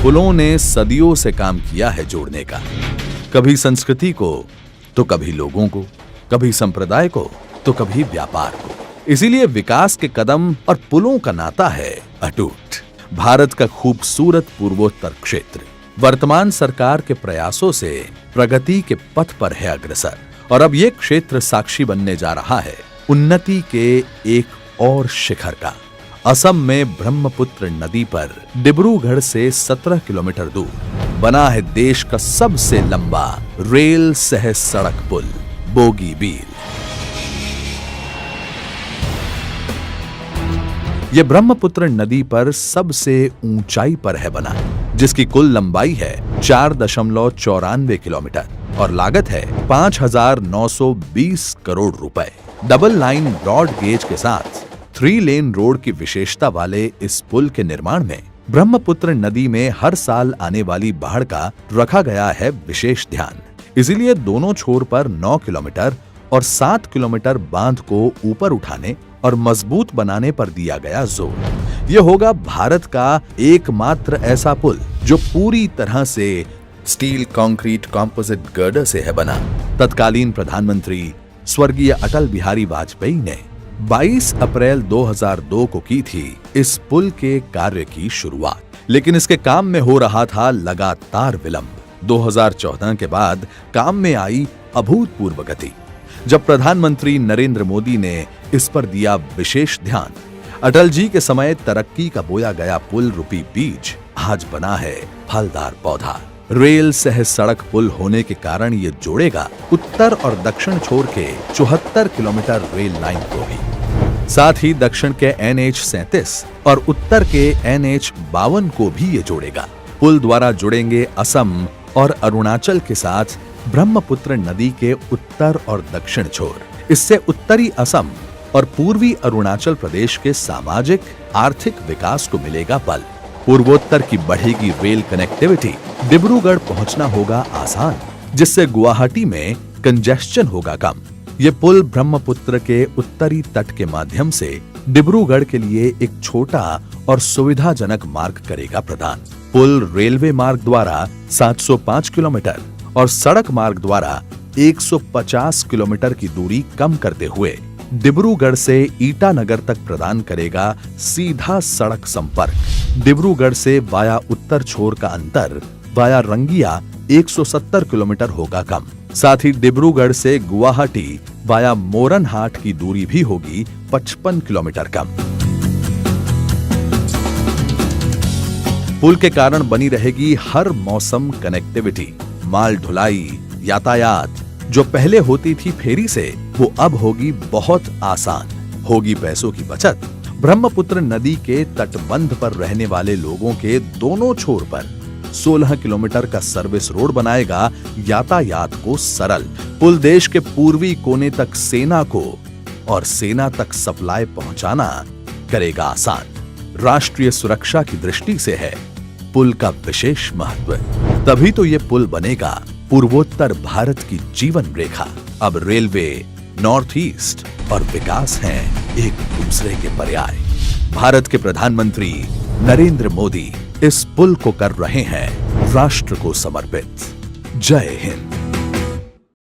पुलों ने सदियों से काम किया है जोड़ने का, कभी संस्कृति को तो कभी लोगों को, कभी संप्रदाय को तो कभी व्यापार को। इसीलिए विकास के कदम और पुलों का नाता है अटूट। भारत का खूबसूरत पूर्वोत्तर क्षेत्र वर्तमान सरकार के प्रयासों से प्रगति के पथ पर है अग्रसर, और अब ये क्षेत्र साक्षी बनने जा रहा है उन्नति के एक और शिखर का। असम में ब्रह्मपुत्र नदी पर डिब्रूगढ़ से 17 किलोमीटर दूर बना है देश का सबसे लंबा रेल सह सड़क पुल बोगीबील। यह ब्रह्मपुत्र नदी पर सबसे ऊंचाई पर है बना, जिसकी कुल लंबाई है 4.94 किलोमीटर और लागत है 5,920 करोड़ रुपए। डबल लाइन ब्रॉड गेज के साथ 3 लेन रोड की विशेषता वाले इस पुल के निर्माण में ब्रह्मपुत्र नदी में हर साल आने वाली बाढ़ का रखा गया है विशेष ध्यान। इसीलिए दोनों छोर पर 9 किलोमीटर और 7 किलोमीटर बांध को ऊपर उठाने और मजबूत बनाने पर दिया गया जोर। यह होगा भारत का एकमात्र ऐसा पुल जो पूरी तरह से स्टील कंक्रीट कंपोजिट गर्डर से है बना। तत्कालीन प्रधानमंत्री स्वर्गीय अटल बिहारी वाजपेयी ने 22 अप्रैल 2002 को की थी इस पुल के कार्य की शुरुआत, लेकिन इसके काम में हो रहा था लगातार विलंब। 2014 के बाद काम में आई अभूतपूर्व गति। जब प्रधानमंत्री नरेंद्र मोदी ने इस पर दिया विशेष ध्यान, अटल जी के समय तरक्की का बोया गया पुल रूपी बीज आज बना है फलदार पौधा। रेल सह सड़क पुल होने के कारण ये जोड़ेगा उत्तर और दक्षिण छोर के 74 किलोमीटर रेल लाइन को भी, साथ ही दक्षिण के NH 37 और उत्तर के NH 52 को भी ये जोड़ेगा। पुल द्वारा जुड़ेंगे असम और अरुणाचल के साथ ब्रह्मपुत्र नदी के उत्तर और दक्षिण छोर। इससे उत्तरी असम और पूर्वी अरुणाचल प्रदेश के सामाजिक आर्थिक विकास को मिलेगा बल। पूर्वोत्तर की बढ़ेगी रेल कनेक्टिविटी, डिब्रूगढ़ पहुंचना होगा आसान, जिससे गुवाहाटी में कंजेस्शन होगा कम। ये पुल ब्रह्मपुत्र के उत्तरी तट के माध्यम से डिब्रूगढ़ के लिए एक छोटा और सुविधाजनक मार्ग करेगा प्रदान। पुल रेलवे मार्ग द्वारा 705 किलोमीटर और सड़क मार्ग द्वारा 150 किलोमीटर की दूरी कम करते हुए डिब्रूगढ़ से ईटानगर तक प्रदान करेगा सीधा सड़क संपर्क। डिब्रूगढ़ से वाया उत्तर छोर का अंतर वाया रंगिया 170 किलोमीटर होगा कम। साथ ही डिब्रूगढ़ से गुवाहाटी वाया मोरनहाट की दूरी भी होगी 55 किलोमीटर कम। पुल के कारण बनी रहेगी हर मौसम कनेक्टिविटी। माल ढुलाई यातायात जो पहले होती थी फेरी से, वो अब होगी बहुत आसान। होगी पैसों की बचत। ब्रह्मपुत्र नदी के तटबंध पर रहने वाले लोगों के दोनों छोर पर 16 किलोमीटर का सर्विस रोड बनाएगा यातायात को सरल। पुल देश के पूर्वी कोने तक सेना को और सेना तक सप्लाई पहुंचाना करेगा आसान। राष्ट्रीय सुरक्षा की दृष्टि से है पुल का विशेष महत्व। तभी तो ये पुल बनेगा पूर्वोत्तर भारत की जीवन रेखा। अब रेलवे, नॉर्थ ईस्ट और विकास हैं एक दूसरे के पर्याय। भारत के प्रधानमंत्री नरेंद्र मोदी इस पुल को कर रहे हैं राष्ट्र को समर्पित। जय हिंद।